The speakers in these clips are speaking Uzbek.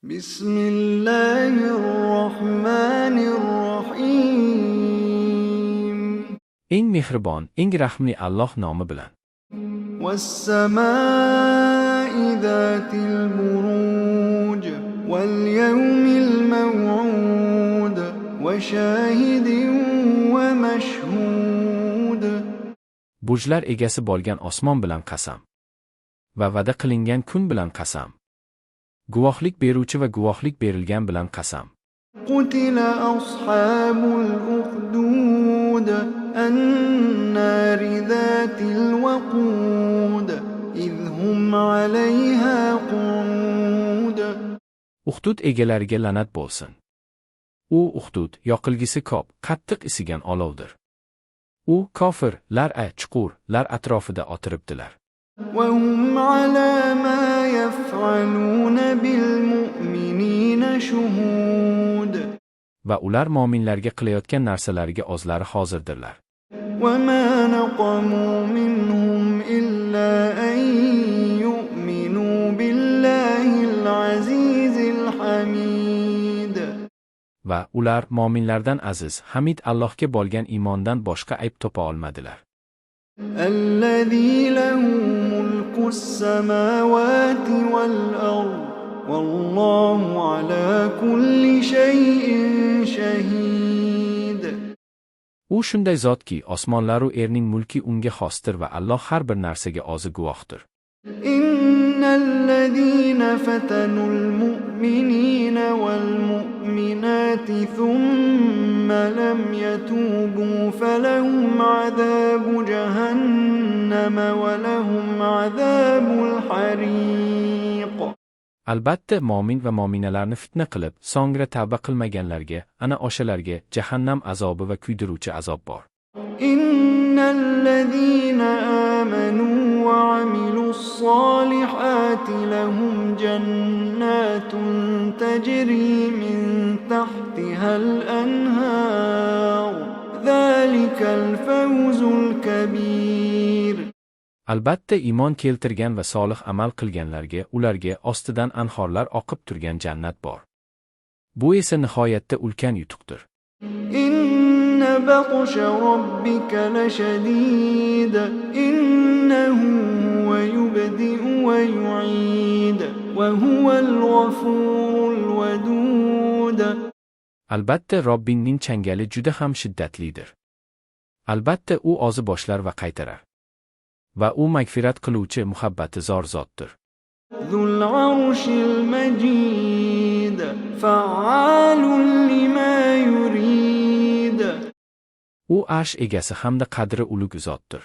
بسم الله الرحمن الرحيم. Eng mehribon, eng rahmli Alloh nomi bilan. والسماء ذات البروج واليوم الموعود وشاهد ومشهود. Burjlar egasi bo'lgan osmon bilan qasam. Va va'da qilingan kun bilan qasam. Guvohlik beruvchi va guvohlik berilgan bilan qasam. قتل أصحاب الأخدود النار ذات الوقود إذ هم عليها قعود. Uhdud egalariga la'nat bo'lsin. U Uhdud yoqilgisi ko'p, qattiq isigan olovdir. U kofirlar chuqurlar atrofida o'tiribdilar. وهم على ما يفعلون بالمؤمنين شهود. Va ular mo'minlarga qilayotgan narsalariga o'zlari hozirdirlar. وما نقموا منهم إلا أن يؤمنوا بالله العزيز الحميد. Va ular mo'minlardan aziz, Hamid Allohga bo'lgan iymondan boshqa ayb topa olmadilar. الذي له ملك السماوات والأرض والله على كل شيء شهيد. U shunday zotki, osmonlar va yerning mulki unga xosdir va Alloh har bir narsaga o'zi guvohdir. إن الذين فتنوا المؤمنين والمؤمنات ثم لم يتوبوا فلهم عذاب جهنم ولهم عذاب الحريق. Albatta mo'min va mo'minalarni fitna qilib, so'ngra tavba qilmaganlarga, ana o'shalarga jahannam azobi va kuydiruvchi azob bor. إن الذين آمنوا وعملوا الصالحات لهم جنات تجري من تحتها الأنهار ذلك الفوز الكبير. Albatta iymon keltirgan va solih amal qilganlarga ularga ostidan anhorlar oqib turgan jannat bor. Bu esa nihoyatda ulkan yutuqdir. إن بطش ربك لشديد إنه هو يبدئ ويعيد وهو الغفور الودود. Albatta Robbingning changali juda ham shiddatlidir. Albatta u o'zi boshlar va qaytarar. Va u magfirat qiluvchi muhabbati zor zotdir. ذو العرش المجيد فعال لما يريد. U arsh egasi hamda qadri ulug' zotdir.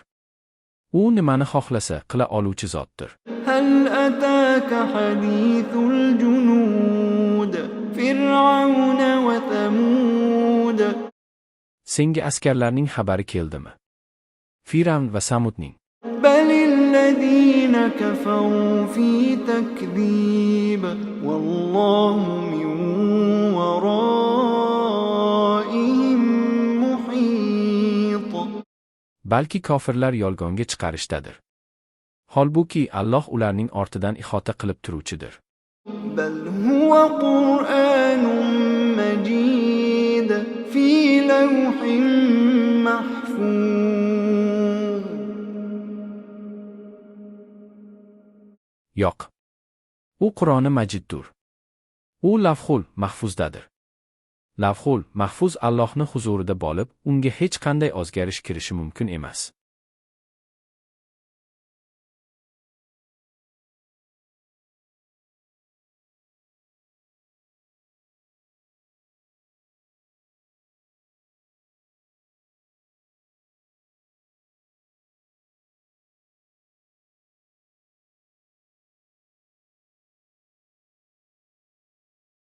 U nimani xohlasa qila oluvchi zotdir. هل أتاك حديث الجنود فرعون وثمود. Senga askarlarning xabari keldimi? Firavn va Samudning. بل الذين كفروا في تكذيب والله من ورائهم محيط. Balki kofirlar yolg'onga chiqarishdadir. Holbuki Alloh ularning ortidan ihota qilib turuvchidir. بل هو قرآن مجيد في لوح محفوظ. Yo'q. U Qur'oni Majiddir. U Lavhul Mahfuzdadir. Lavhul Mahfuz Allohning huzurida bo'lib, unga hech qanday o'zgarish kirishi mumkin emas.